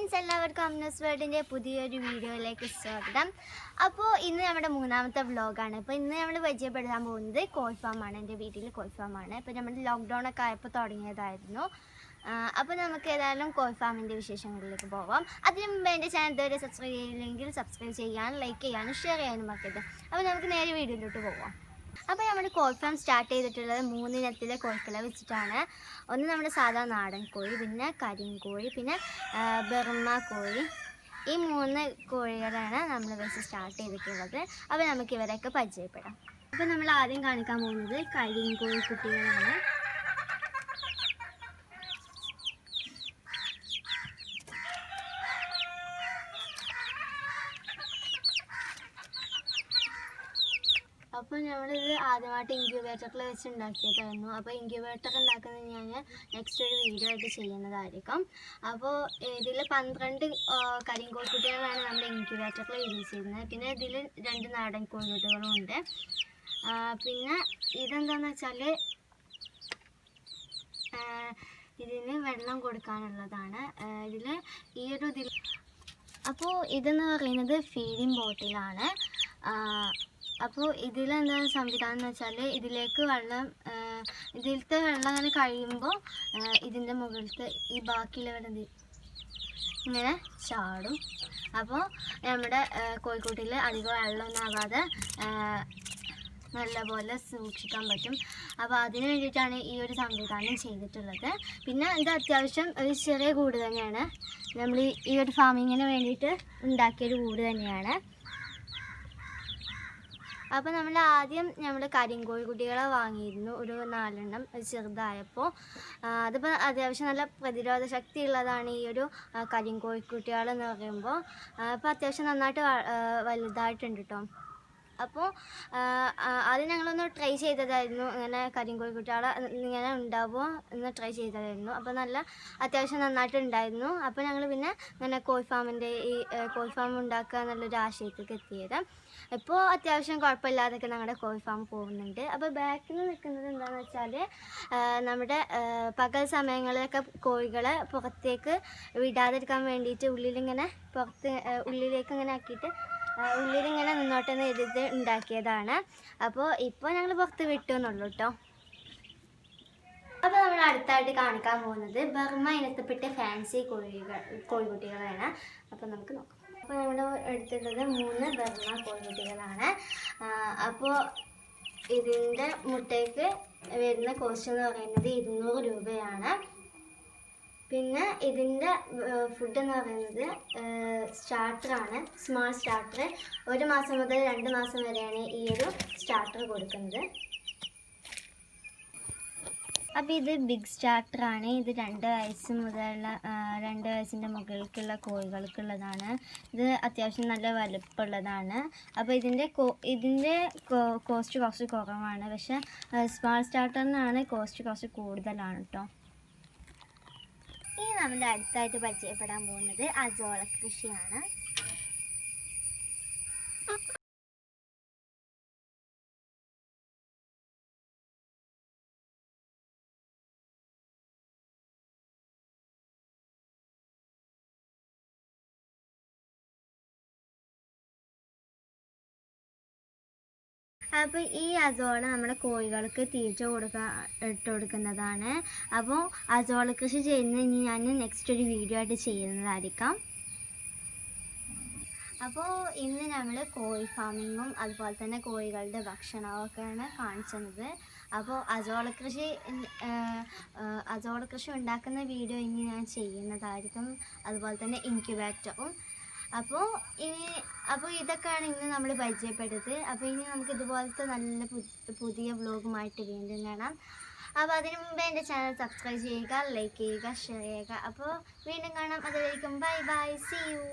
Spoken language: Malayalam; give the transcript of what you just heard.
ഫ്രണ്ട്സ്, എല്ലാവർക്കും അമ്നസ് വേൾഡിൻ്റെ പുതിയൊരു വീഡിയോയിലേക്ക് സ്വാഗതം. അപ്പോൾ ഇന്ന് നമ്മുടെ മൂന്നാമത്തെ വ്ളോഗാണ്. അപ്പോൾ ഇന്ന് നമ്മൾ പരിചയപ്പെടുത്താൻ പോകുന്നത് കോഴി ഫാമാണ്. എൻ്റെ വീട്ടിൽ കോഴി ഫാമാണ്. ഇപ്പോൾ നമ്മൾ ലോക്ക്ഡൗൺ ഒക്കെ ആയപ്പോൾ തുടങ്ങിയതായിരുന്നു. അപ്പോൾ നമുക്ക് ഏതായാലും കോഴി ഫാമിൻ്റെ വിശേഷങ്ങളിലേക്ക് പോവാം. അതിന് മുമ്പ് എൻ്റെ ചാനൽ ഇതുവരെ സബ്സ്ക്രൈബ് ചെയ്യില്ലെങ്കിൽ സബ്സ്ക്രൈബ് ചെയ്യാനും ലൈക്ക് ചെയ്യാനും ഷെയർ ചെയ്യാനും മറക്കരുത്. അപ്പോൾ നമുക്ക് നേരെ വീഡിയോയിലോട്ട് പോവാം. അപ്പോൾ നമ്മുടെ കോഴി ഫാം സ്റ്റാർട്ട് ചെയ്തിട്ടുള്ളത് 3 ഇനത്തിലെ കോഴിക്കളെ വെച്ചിട്ടാണ്. ഒന്ന് നമ്മുടെ സാധാ നാടൻ കോഴി, പിന്നെ കരിങ്കോഴി, പിന്നെ ബർമ കോഴി. ഈ 3 കോഴികളാണ് നമ്മൾ വെച്ച് സ്റ്റാർട്ട് ചെയ്തിട്ടുള്ളത്. അപ്പോൾ നമുക്ക് ഇവരെയൊക്കെ പരിചയപ്പെടാം. അപ്പോൾ നമ്മൾ ആദ്യം കാണിക്കാൻ പോകുന്നത് കരിങ്കോഴി കുട്ടികളാണ്. അപ്പോൾ നമ്മളിത് ആദ്യമായിട്ട് ഇൻക്യുബേറ്ററിൽ വെച്ച് ഉണ്ടാക്കിയതായിരുന്നു. അപ്പോൾ ഇൻക്യുബേറ്റർ ഉണ്ടാക്കുന്നത് ഞാൻ നെക്സ്റ്റ് ഒരു വീഡിയോ ആയിട്ട് ചെയ്യുന്നതായിരിക്കും. അപ്പോൾ ഇതിൽ 12 കരിങ്കോഴിക്കുട്ടികളാണ് നമ്മൾ ഇൻക്യുബേറ്ററിൽ യൂസ് ചെയ്യുന്നത്. പിന്നെ ഇതിൽ 2 നാടൻ കോഴിക്കുട്ടികളും ഉണ്ട്. പിന്നെ ഇതെന്താണെന്ന് വെച്ചാൽ ഇതിന് വെള്ളം കൊടുക്കാനുള്ളതാണ്. അപ്പോൾ ഇതെന്ന് പറയുന്നത് ഫീഡിങ് ബോട്ടിലാണ്. അപ്പോൾ ഇതിലെന്താണ് സംവിധാനം എന്ന് വെച്ചാൽ ഇതിലേക്ക് ഇതിലത്തെ വെള്ളം അങ്ങനെ കഴിയുമ്പോൾ ഇതിൻ്റെ മുകളിലത്തെ ഈ ബാക്കിയുള്ള വെള്ളം ഇങ്ങനെ ചാടും. അപ്പോൾ നമ്മുടെ കോഴിക്കൂട്ടിൽ അധികം വെള്ളമൊന്നും ആകാതെ നല്ലപോലെ സൂക്ഷിക്കാൻ പറ്റും. അപ്പോൾ അതിന് വേണ്ടിയിട്ടാണ് ഈ ഒരു സംവിധാനം ചെയ്തിട്ടുള്ളത്. പിന്നെ ഇത് അത്യാവശ്യം ഒരു ചെറിയ കൂട് തന്നെയാണ്. നമ്മൾ ഈ ഒരു ഫാമിങ്ങിന് വേണ്ടിയിട്ട് ഉണ്ടാക്കിയൊരു കൂട് തന്നെയാണ്. അപ്പോൾ നമ്മൾ ആദ്യം കരിങ്കോഴി കുട്ടികളെ വാങ്ങിയിരുന്നു, ഒരു 4 എണ്ണം ചെറുതായപ്പോൾ. അതിപ്പോൾ അത്യാവശ്യം നല്ല പ്രതിരോധ ശക്തി ഉള്ളതാണ് ഈ ഒരു കരിങ്കോഴിക്കുട്ടികൾ എന്ന് പറയുമ്പോൾ. അപ്പോൾ അത്യാവശ്യം നന്നായിട്ട് വലുതായിട്ടുണ്ട് കേട്ടോ. അപ്പോൾ അത് ഞങ്ങളൊന്ന് ട്രൈ ചെയ്തതായിരുന്നു, ഇങ്ങനെ കരിങ്കോഴിക്കുട്ടികളെ ഇങ്ങനെ ഉണ്ടാവുമോ എന്ന് ട്രൈ ചെയ്തതായിരുന്നു. അപ്പോൾ നല്ല അത്യാവശ്യം നന്നായിട്ട് ഉണ്ടായിരുന്നു. അപ്പോൾ ഞങ്ങൾ പിന്നെ ഇങ്ങനെ കോഴി ഫാം ഉണ്ടാക്കുക എന്നുള്ളൊരു ആശയത്തേക്ക് എത്തിയത്. ഇപ്പോൾ അത്യാവശ്യം കുഴപ്പമില്ലാതൊക്കെ ഞങ്ങളുടെ കോഴി ഫാം പോകുന്നുണ്ട്. അപ്പോൾ ബാക്കിൽ നിൽക്കുന്നത് എന്താണെന്ന് വെച്ചാൽ നമ്മുടെ പകൽ സമയങ്ങളിലൊക്കെ കോഴികളെ പുറത്തേക്ക് വിടാതിരിക്കാൻ വേണ്ടിയിട്ട് ഉള്ളിലേക്ക് ഇങ്ങനെ ആക്കിയിട്ട് ഉള്ളിലിങ്ങനെ നിന്നോട്ടെന്ന് എഴുതി ഉണ്ടാക്കിയതാണ്. അപ്പോൾ ഇപ്പോൾ ഞങ്ങൾ പുറത്ത് വിട്ടു എന്നുള്ളൂ കേട്ടോ. അപ്പോൾ നമ്മൾ അടുത്തായിട്ട് കാണിക്കാൻ പോകുന്നത് ബർമ ഇനത്തിൽപ്പെട്ട ഫാൻസി കോഴിക്കുട്ടികളാണ്. അപ്പോൾ നമുക്ക് നോക്കാം. അപ്പോൾ നമ്മുടെ എടുത്തിട്ടുള്ളത് 3 ബർമ കോഴിക്കുട്ടികളാണ്. അപ്പോൾ ഇതിൻ്റെ മുട്ടയ്ക്ക് വരുന്ന കോസ്റ്റ് എന്ന് പറയുന്നത് 200 രൂപയാണ്. പിന്നെ ഇതിൻ്റെ ഫുഡ് എന്ന് പറയുന്നത് സ്റ്റാർട്ടറാണ്, സ്മാൾ സ്റ്റാർട്ടർ. 1 മാസം മുതൽ 2 മാസം വരെയാണ് ഈ ഒരു സ്റ്റാർട്ടർ കൊടുക്കുന്നത്. അപ്പോൾ ഇത് ബിഗ് സ്റ്റാർട്ടറാണ്. ഇത് 2 വയസ്സ് മുതലുള്ള 2 വയസ്സിൻ്റെ മുകളിലേക്കുള്ള കോഴികൾക്കുള്ളതാണ്. ഇത് അത്യാവശ്യം നല്ല വലുപ്പമുള്ളതാണ്. അപ്പോൾ ഇതിൻ്റെ കോസ്റ്റ് കുറച്ച് കുറവാണ്. പക്ഷേ സ്മാൾ സ്റ്റാർട്ടറിനാണ് കോസ്റ്റ് കുറച്ച് കൂടുതലാണ് കേട്ടോ. ഇനി നമ്മൾ അടുത്തായിട്ട് പരിചയപ്പെടാൻ പോകുന്നത് അജോള കൃഷിയാണ്. അപ്പോൾ ഈ അജോള നമ്മുടെ കോഴികൾക്ക് തീറ്റ ഇട്ട് കൊടുക്കുന്നതാണ്. അപ്പോൾ അജോള കൃഷി ചെയ്യുന്നത് ഞാൻ നെക്സ്റ്റ് ഒരു വീഡിയോ ആയിട്ട് ചെയ്യുന്നതായിരിക്കാം. അപ്പോൾ ഇന്ന് നമ്മൾ കോഴി ഫാമിങ്ങും അതുപോലെ തന്നെ കോഴികളുടെ ഭക്ഷണമൊക്കെയാണ് കാണിച്ചത്. അപ്പോൾ അജോള കൃഷി ഉണ്ടാക്കുന്ന വീഡിയോ ഇനി ഞാൻ ചെയ്യുന്നതായിരിക്കും, അതുപോലെ തന്നെ ഇൻക്യുബേറ്ററും. അപ്പോൾ ഇതൊക്കെയാണ് ഇന്ന് നമ്മൾ പരിചയപ്പെട്ടത്. അപ്പോൾ ഇനി നമുക്ക് ഇതുപോലത്തെ നല്ല പുതിയ വ്ലോഗുമായിട്ട് വീണ്ടും കാണാം. അപ്പോൾ അതിനു മുമ്പ് എൻ്റെ ചാനൽ സബ്സ്ക്രൈബ് ചെയ്യുക, ലൈക്ക് ചെയ്യുക, ഷെയർ ചെയ്യുക. അപ്പോൾ വീണ്ടും കാണാം. അതുവരെയും ബൈ ബൈ, സീ യു.